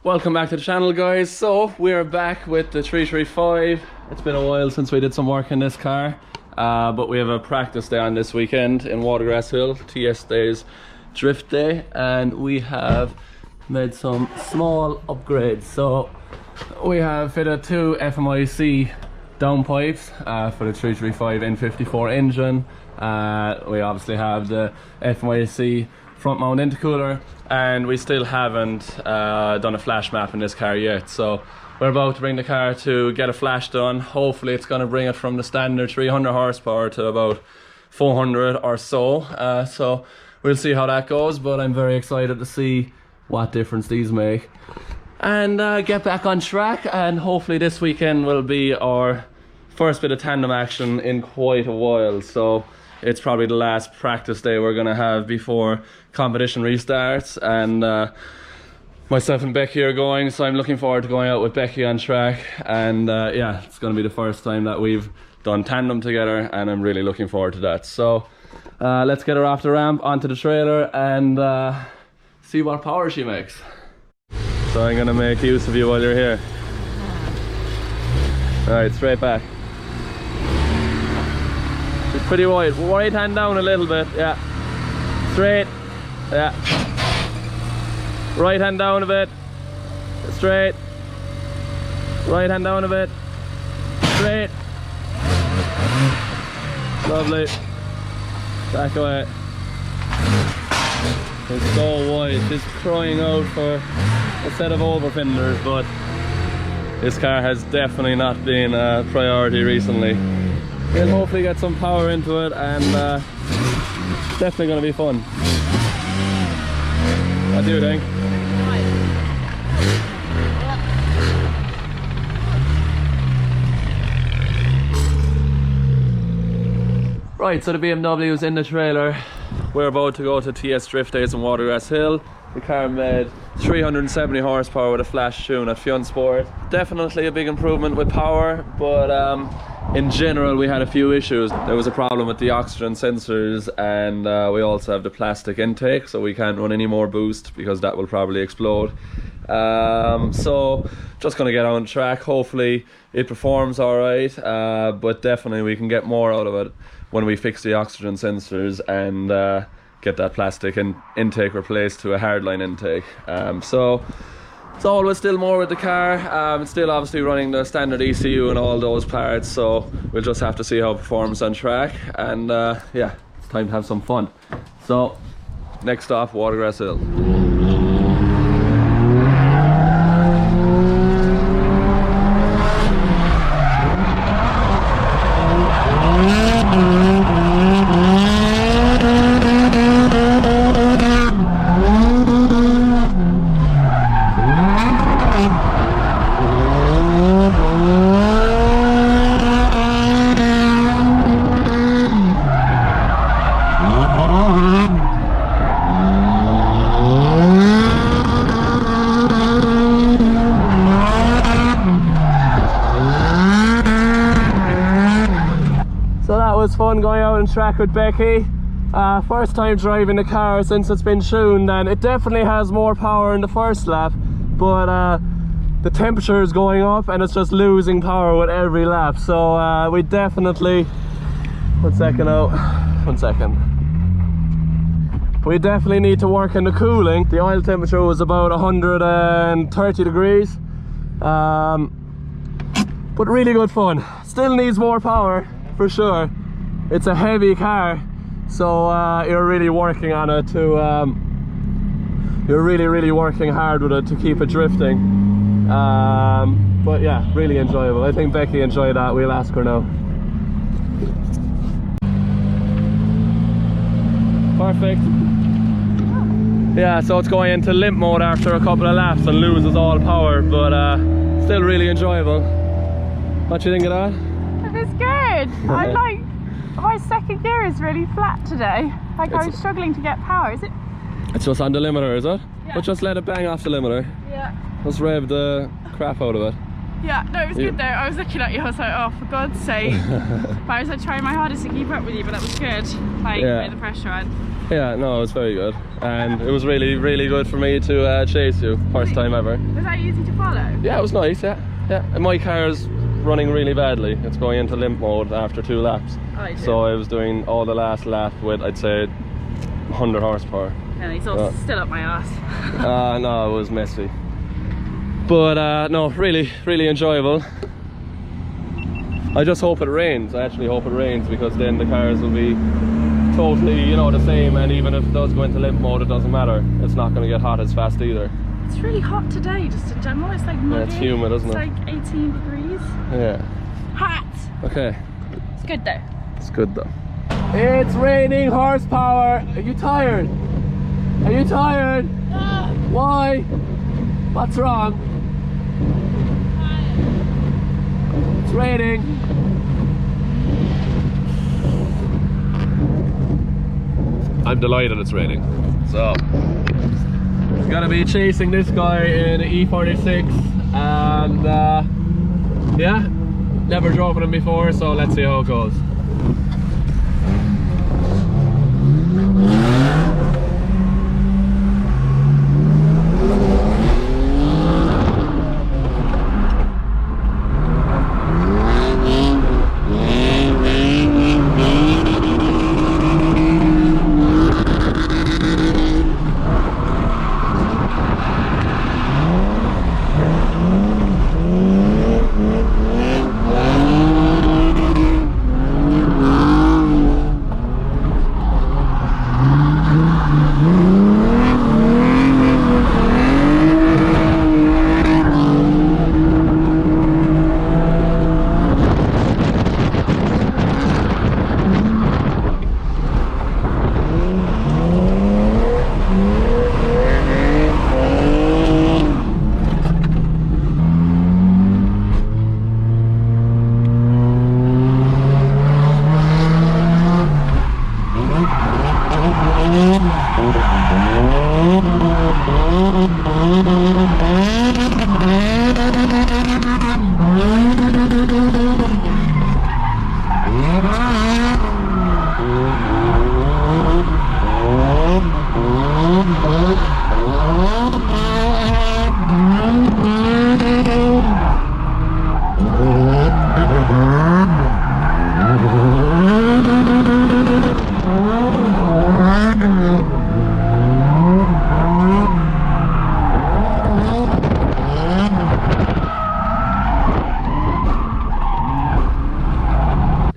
Welcome back to the channel, guys. So we're back with the 335. It's been a while since we did some work in this car, but we have a practice day on this weekend in Watergrasshill, TS Days Drift Day, and we have made some small upgrades. So we have fitted two FMIC downpipes for the 335 N54 engine. We obviously have the FMIC front mount intercooler, and we still haven't done a flash map in this car yet. So we're about to bring the car to get a flash done. Hopefully it's going to bring it from the standard 300 horsepower to about 400 or so. So we'll see how that goes, but I'm very excited to see what difference these make and get back on track. And hopefully this weekend will be our first bit of tandem action in quite a while. So it's probably the last practice day we're going to have before competition restarts, and myself and Becky are going, so I'm looking forward to going out with Becky on track. And yeah, it's going to be the first time that we've done tandem together, and I'm really looking forward to that. So let's get her off the ramp onto the trailer and see what power she makes. So I'm going to make use of you while you're here. Alright, straight back. It's pretty wide. Right hand down a little bit, yeah. Straight, yeah. Right hand down a bit. Straight. Right hand down a bit. Straight. Lovely. Back away. It's so wide. It's crying out for a set of over fenders, but this car has definitely not been a priority recently. We'll hopefully get some power into it, and definitely going to be fun. What do you think? Right, so the BMW is in the trailer. We're about to go to TS Drift Days in Watergrasshill. The car made 370 horsepower with a flash tune at Fun Sport. Definitely a big improvement with power, but in general we had a few issues. There was a problem with the oxygen sensors, and we also have the plastic intake, so we can't run any more boost because that will probably explode. So just gonna get on track. Hopefully it performs alright, but definitely we can get more out of it when we fix the oxygen sensors and get that plastic intake replaced to a hardline intake. So it's always still more with the car. It's still obviously running the standard ECU and all those parts, so we'll just have to see how it performs on track. And yeah, it's time to have some fun. So next stop, Watergrasshill. Fun going out on track with Becky. First time driving the car since it's been tuned, and it definitely has more power in the first lap, but the temperature is going up and it's just losing power with every lap. So we definitely, one second, we definitely need to work on the cooling. The oil temperature was about 130 degrees, but really good fun. Still needs more power for sure. It's a heavy car, so you're really working on it to you're really working hard with it to keep it drifting. But yeah, really enjoyable. I think Becky enjoyed that. We'll ask her now. Perfect. Yeah, so it's going into limp mode after a couple of laps and loses all power, but still really enjoyable. What do you think of that? It's good. I like my second gear is really flat today. Like I was struggling to get power. Is it? It's just on the limiter, is it? Yeah. But just let it bang off the limiter. Yeah. Just rev the crap out of it. Yeah, no, it was good though. I was looking at you, I was like, oh, for God's sake. But I was like trying my hardest to keep up with you, but that was good. Like, putting the pressure on. Yeah, no, it was very good, and it was really, really good for me to chase you, first time ever. Was that easy to follow? Yeah, it was nice. Yeah, and my car's running really badly. It's going into limp mode after 2 laps. So I was doing all the last lap with, I'd say, 100 horsepower. And he's all still up my ass. No, it was messy. But no, really, really enjoyable. I just hope it rains. I actually hope it rains, because then the cars will be totally, you know, the same, and even if it does go into limp mode, it doesn't matter. It's not going to get hot as fast either. It's really hot today, just in general. It's like muggy. Yeah, it's humid, isn't it? It's like 18 degrees. Yeah. Hot! Okay. It's good though. It's good though. It's raining horsepower. Are you tired? Are you tired? No. Why? What's wrong? I'm tired. It's raining. I'm delighted it's raining. So, gonna be chasing this guy in E46, and yeah, never driven him before, so let's see how it goes.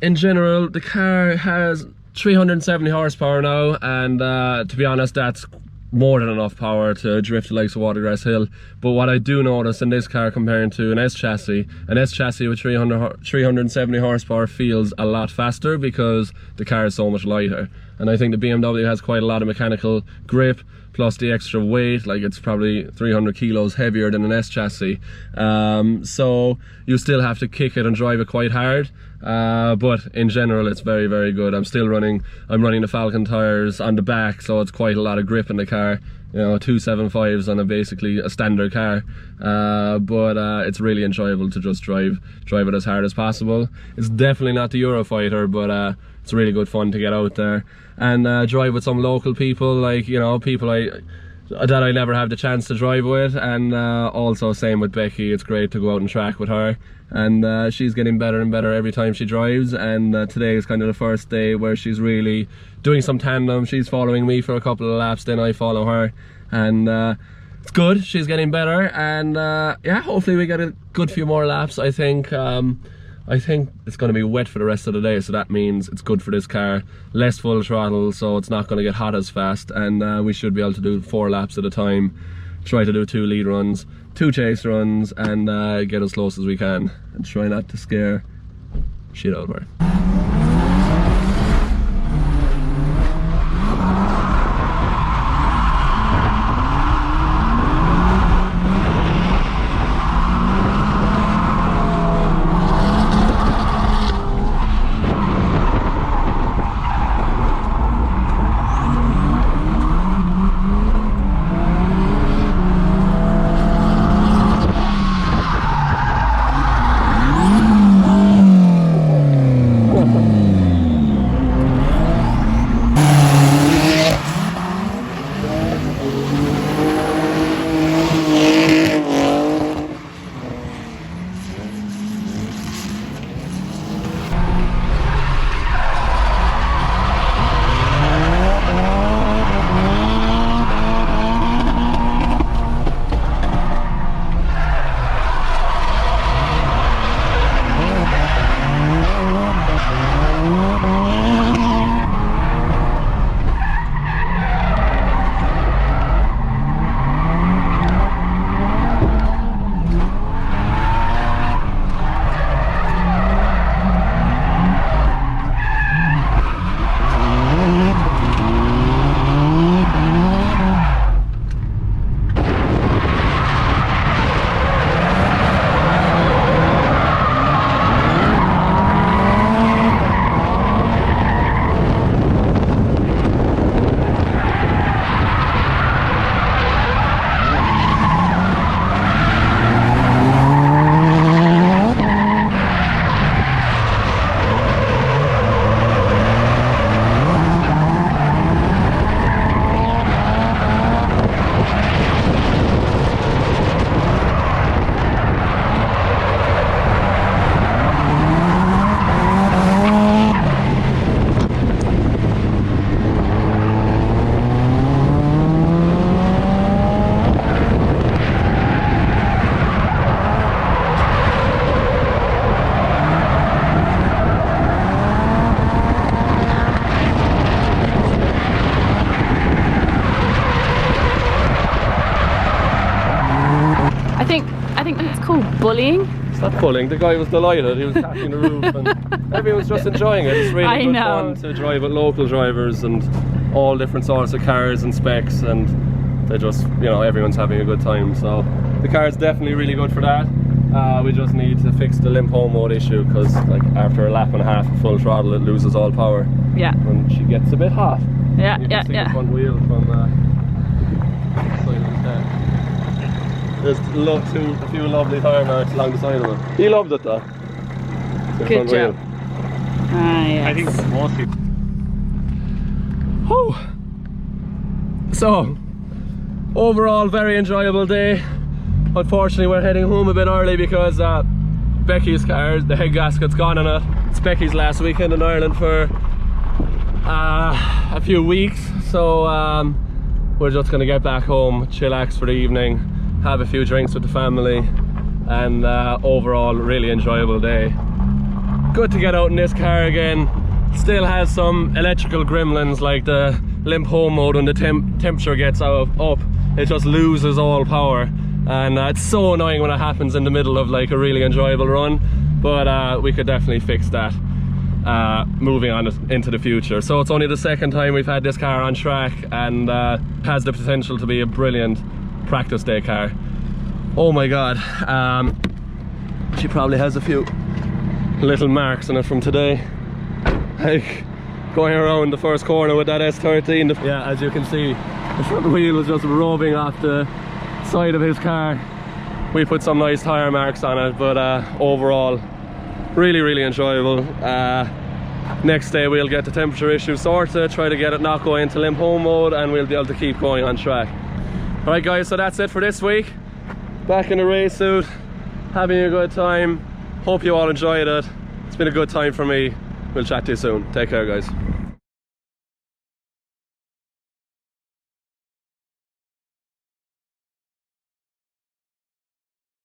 In general, the car has 370 horsepower now, and to be honest, that's more than enough power to drift the likes of Watergrasshill. But what I do notice in this car comparing to an S chassis with 370 horsepower feels a lot faster, because the car is so much lighter. And I think the BMW has quite a lot of mechanical grip, plus the extra weight, like it's probably 300 kilos heavier than an S chassis. So you still have to kick it and drive it quite hard. But in general, it's very, very good. I'm running the Falcon tires on the back, so it's quite a lot of grip in the car. You know, 275s on basically a standard car. But it's really enjoyable to just drive it as hard as possible. It's definitely not the Eurofighter, but it's really good fun to get out there and drive with some local people, like, you know, people that I never have the chance to drive with. And also same with Becky, it's great to go out and track with her, and she's getting better and better every time she drives. And today is kind of the first day where she's really doing some tandem. She's following me for a couple of laps, then I follow her, and it's good, she's getting better. And yeah, hopefully we get a good few more laps. I think it's going to be wet for the rest of the day, so that means it's good for this car. Less full throttle, so it's not going to get hot as fast, and we should be able to do 4 laps at a time. Try to do 2 lead runs, 2 chase runs, and get as close as we can, and try not to scare shit out of her. think that's called bullying. It's not pulling. The guy was delighted. He was tapping the roof, and everyone was just enjoying it. It's really good fun to drive with local drivers and all different sorts of cars and specs, and they just, you know, everyone's having a good time. So the car is definitely really good for that. We just need to fix the limp home mode issue, because like after a lap and a half of full throttle, it loses all power. Yeah. And she gets a bit hot. Yeah, you can see the front wheel from the side of his head. There's a few lovely tire marks along the side of it. He loved it though. Good job. Yes. I think mostly. Whew. So, overall, very enjoyable day. Unfortunately, we're heading home a bit early because Becky's car, the head gasket's gone on it. It's Becky's last weekend in Ireland for a few weeks, so we're just gonna get back home, chillax for the evening, have a few drinks with the family, and overall really enjoyable day. Good to get out in this car again. Still has some electrical gremlins, like the limp home mode. When the temperature gets up, it just loses all power, and it's so annoying when it happens in the middle of like a really enjoyable run, but we could definitely fix that moving on into the future. So it's only the second time we've had this car on track, and has the potential to be a brilliant practice day car. Oh my god, she probably has a few little marks on it from today, like going around the first corner with that S13. Yeah, as you can see, the front wheel was just rubbing off the side of his car. We put some nice tire marks on it, but overall really enjoyable. Next day we'll get the temperature issue sorted, try to get it not going into limp home mode, and we'll be able to keep going on track. Alright guys, so that's it for this week. Back in the race suit, having a good time. Hope you all enjoyed it. It's been a good time for me. We'll chat to you soon. Take care guys.